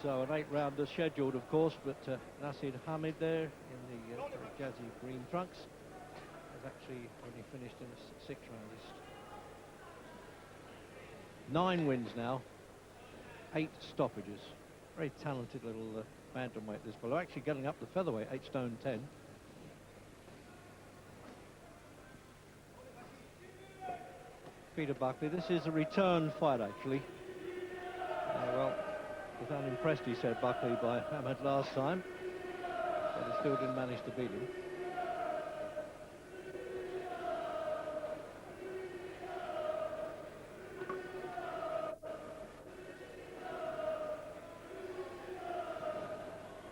So an 8-rounder scheduled, of course, but Naseem Hamid there in the jazzy green trunks has actually only finished in a 6-rounders. 9 wins now, 8 stoppages. Very talented little bantamweight, this fellow. Actually getting up to featherweight, 8 stone 10. Peter Buckley, this is a return fight, actually. Well, was unimpressed, he said, Buckley, by Hamid last time, but he still didn't manage to beat him.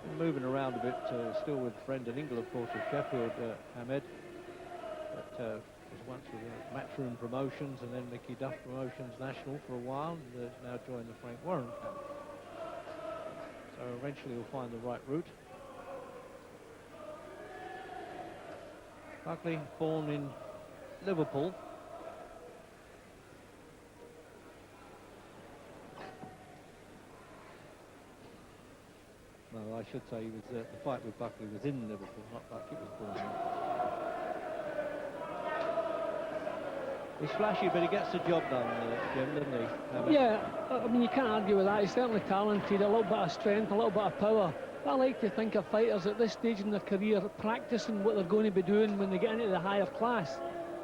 Been moving around a bit, still with Brendan Ingle, of course, of Sheffield, Hamid, but was once with Matchroom Promotions and then Mickey Duff Promotions National for a while, and has now joined the Frank Warren camp. So eventually he'll find the right route. Buckley, born in Liverpool. No, I should say he was, the fight with Buckley was in Liverpool, not Buckley was born in. He's flashy, but he gets the job done, Jim, doesn't he? Yeah, I mean, you can't argue with that. He's certainly talented, a little bit of strength, a little bit of power. But I like to think of fighters at this stage in their career practicing what they're going to be doing when they get into the higher class.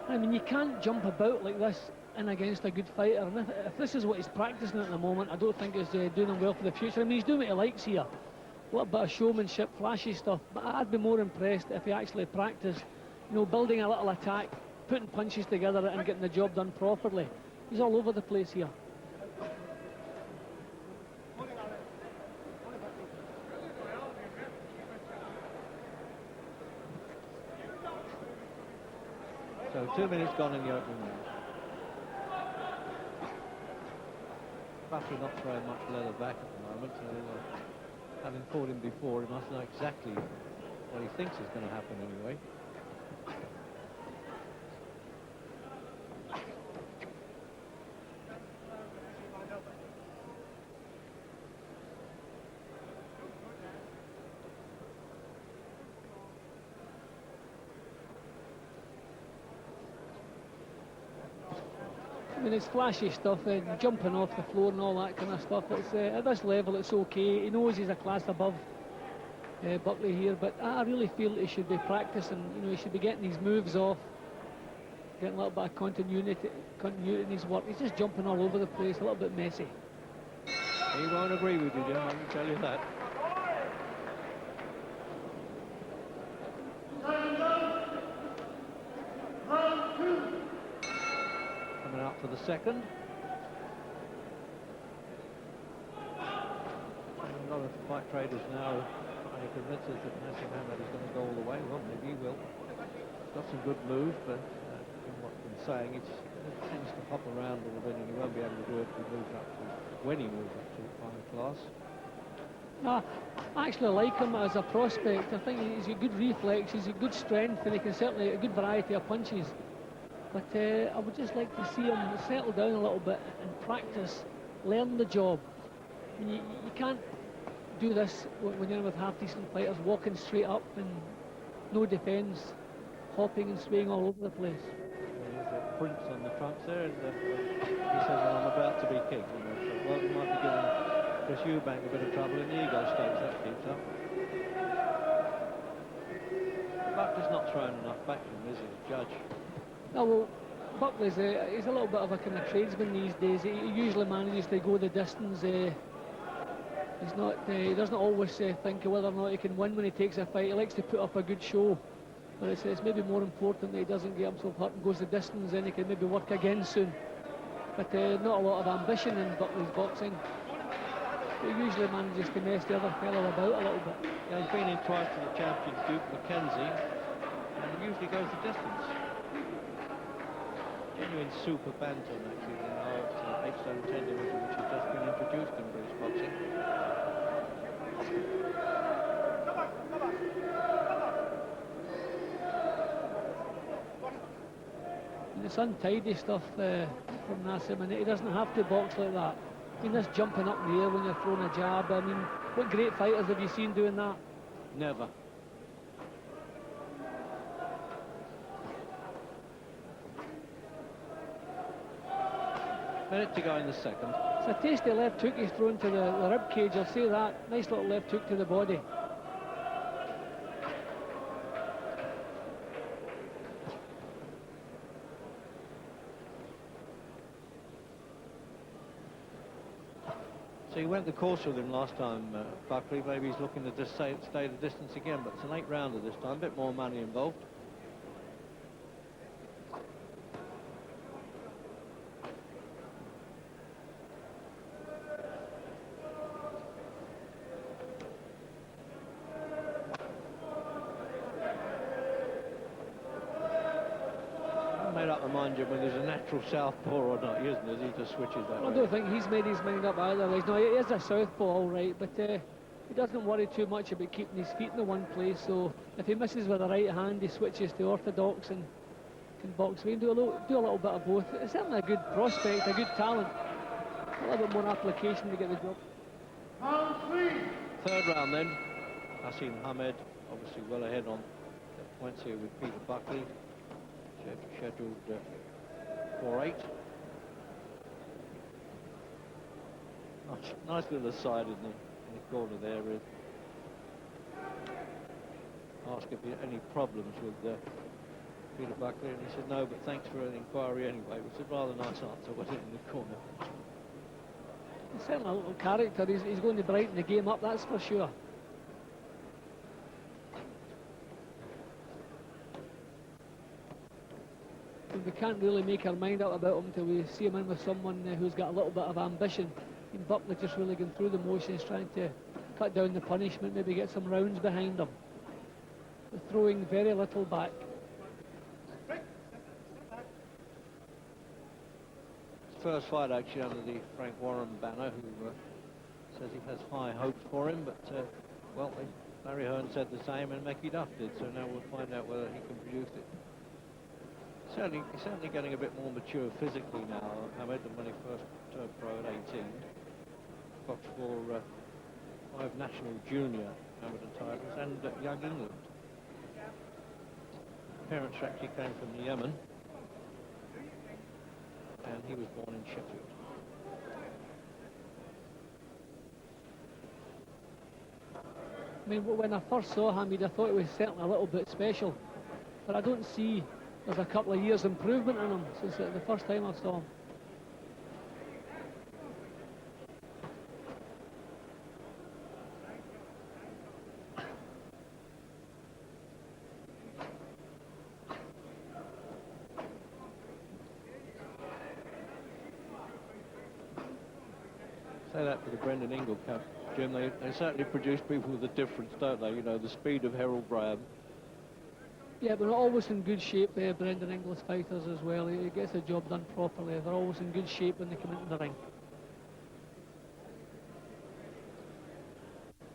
I mean, you can't jump about like this in against a good fighter. And if this is what he's practicing at the moment, I don't think he's doing him well for the future. I mean, he's doing what he likes here. A little bit of showmanship, flashy stuff. But I'd be more impressed if he actually practiced, you know, building a little attack, putting punches together and getting the job done properly. He's all over the place here. So 2 minutes gone in the opening round. Buckley not throwing much leather back at the moment, so having fought him before, he must know exactly what he thinks is going to happen anyway. I mean, it's flashy stuff, jumping off the floor and all that kind of stuff. It's, at this level, it's okay. He knows he's a class above Buckley here, but I really feel he should be practicing. You know, he should be getting these moves off, getting a little bit of continuity in his work. He's just jumping all over the place, a little bit messy. He won't agree with you, Jim, I can tell you that. Coming up for the second. And a lot of fight traders now trying to convince us that Naseem Hamid is going to go all the way. Well, maybe he will. He's got some good moves, but from what I've been saying, it tends to hop around a little bit, and he won't be able to do it when he moves up to higher class. I actually like him as a prospect. I think he's got good reflex, he's got good strength, and he can certainly a good variety of punches. But I would just like to see him settle down a little bit and practice, learn the job. I mean, you can't do this when you're with half-decent fighters, walking straight up and no defence, hopping and swaying all over the place. There's a prints on the trunks there, and he says, well, I'm about to be kicked. Well, it might be giving Chris Eubank a bit of trouble in the ego stakes, that keeps up. The Buckley's not throwing enough back to him, is he, the judge? Oh, well, Buckley's he's a little bit of a kind of tradesman these days. He usually manages to go the distance. He's not. He doesn't always think of whether or not he can win when he takes a fight. He likes to put up a good show. But it's maybe more important that he doesn't get himself hurt and goes the distance, then he can maybe work again soon. But not a lot of ambition in Buckley's boxing. He usually manages to mess the other fellow about a little bit. Yeah, he's been in twice to the champion, Duke McKenzie, and he usually goes the distance. Genuine super bantam, actually, now at 8 stone 10 division, which has just been introduced in British boxing. And it's untidy stuff. from Naseem, and he doesn't have to box like that. I mean, this jumping up in the air when you're throwing a jab, I mean, what great fighters have you seen doing that? Never. Minute to go in the second. It's a tasty left hook he's thrown to the rib cage, I'll say that. Nice little left hook to the body. So he went the course with him last time, Buckley. Maybe he's looking to just stay the distance again, but it's an 8-rounder this time, a bit more money involved. Made up my mind, Jim, whether he's a natural southpaw or not, isn't he? He just switches that way. I don't think he's made his mind up either. No, he is a southpaw, all right, but he doesn't worry too much about keeping his feet in the one place. So if he misses with the right hand, he switches to orthodox and can box away and do a little bit of both. It's certainly a good prospect, a good talent. A little bit more application to get the job. Round 3. Third round then. Naseem Hamed obviously well ahead on points here with Peter Buckley. Scheduled 4-8. Nice little aside in the corner there. Ask if he had any problems with Peter Buckley, and he said no, but thanks for an inquiry anyway, which is a rather nice answer, wasn't it, in the corner? He's certainly a little character. He's going to brighten the game up, that's for sure. We can't really make our mind up about him until we see him in with someone who's got a little bit of ambition. And Buckley just really going through the motions, trying to cut down the punishment, maybe get some rounds behind him. But throwing very little back. First fight actually under the Frank Warren banner, who says he has high hopes for him, but well, Larry Hearn said the same and Mackie Duff did, so now we'll find out whether he can produce it. Certainly getting a bit more mature physically now, Hamed, than when he first turned pro at 18. Boxed for 5 national junior amateur titles and Young England. Parents actually came from Yemen, and he was born in Sheffield. I mean, when I first saw Hamid, I thought he was certainly a little bit special, but I don't see there's a couple of years improvement in him since the first time I saw him. Say that for the Brendan Ingle Cup, Jim. They certainly produce people with a difference, don't they? You know, the speed of Harold Graham. Yeah, but they're always in good shape, Brendan Inglis fighters as well. He gets the job done properly. They're always in good shape when they come into the ring.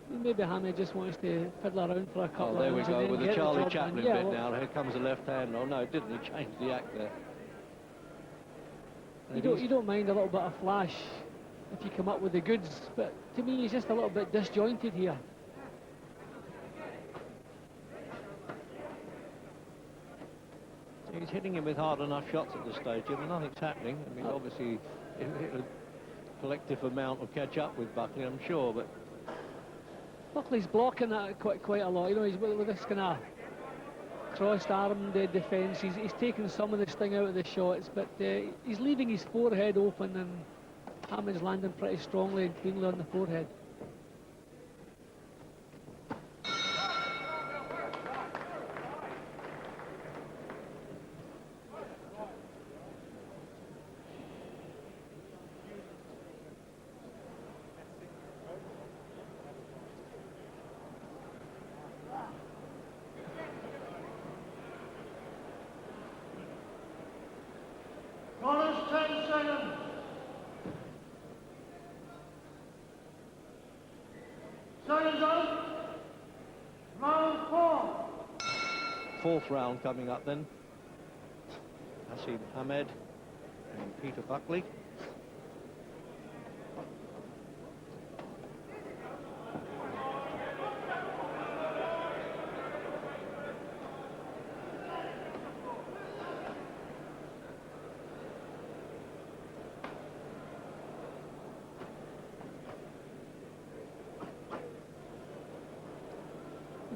Maybe Hamid just wants to fiddle around for a couple of there we rounds go, and then with the get Charlie job Chaplin done. bit Yeah, now. Here comes the left hand. Oh no, didn't he change the act there? You don't mind a little bit of flash if you come up with the goods, but to me he's just a little bit disjointed here. He's hitting him with hard enough shots at this stage, and nothing's happening. I mean, obviously, a collective amount will catch up with Buckley, I'm sure, but Buckley's blocking that quite a lot. You know, he's with this kind of crossed-armed defence. He's taking some of the sting out of the shots, but he's leaving his forehead open, and Hamid's landing pretty strongly and cleanly on the forehead. Corners 10 seconds. Seconds out. Round 4. fourth round coming up then. Naseem Hamed and Peter Buckley.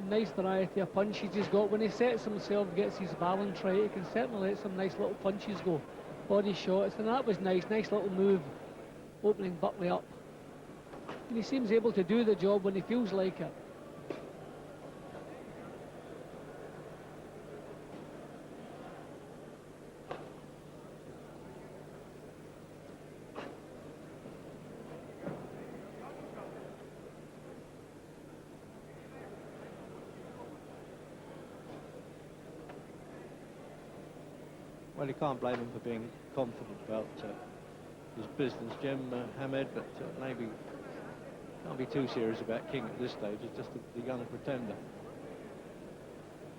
Nice variety of punches he's got. When he sets himself, gets his balance right, he can certainly let some nice little punches go. Body shots, and that was nice little move, opening Buckley up. And he seems able to do the job when he feels like it. Well, you can't blame him for being confident about his business, Jim Hamed, but maybe can't be too serious about King at this stage. He's just the young pretender.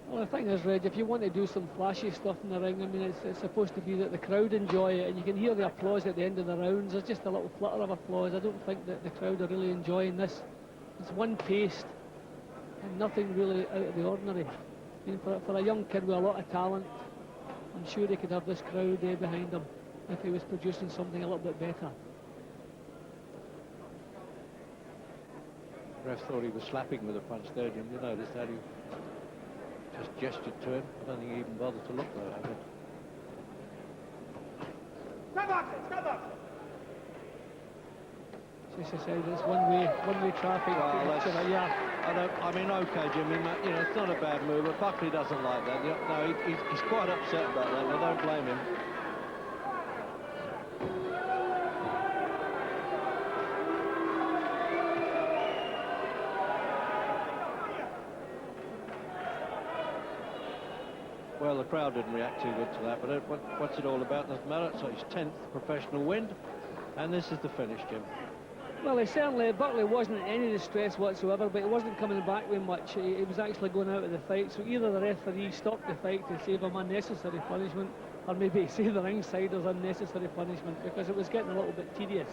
Well, the thing is, Reg, if you want to do some flashy stuff in the ring, I mean, it's supposed to be that the crowd enjoy it, and you can hear the applause at the end of the rounds. There's just a little flutter of applause. I don't think that the crowd are really enjoying this. It's one paced, and nothing really out of the ordinary. I mean, for a young kid with a lot of talent, I'm sure he could have this crowd behind him if he was producing something a little bit better. The ref thought he was slapping with a punch there, Jim. You noticed that he just gestured to him. I don't think he even bothered to look though, Hamed. Stop boxing! Stop boxing! As I said, it's one-way traffic. Well, yeah. I mean, okay, Jim, you know, it's not a bad move, but Buckley doesn't like that. No, he's quite upset about that, and I don't blame him. Well, the crowd didn't react too good to that, but what's it all about? Doesn't matter. So his 10th professional win, and this is the finish, Jim. Well, certainly Buckley wasn't in any distress whatsoever, but he wasn't coming back with much. He was actually going out of the fight, so either the referee stopped the fight to save him unnecessary punishment, or maybe save the ringsiders unnecessary punishment, because it was getting a little bit tedious.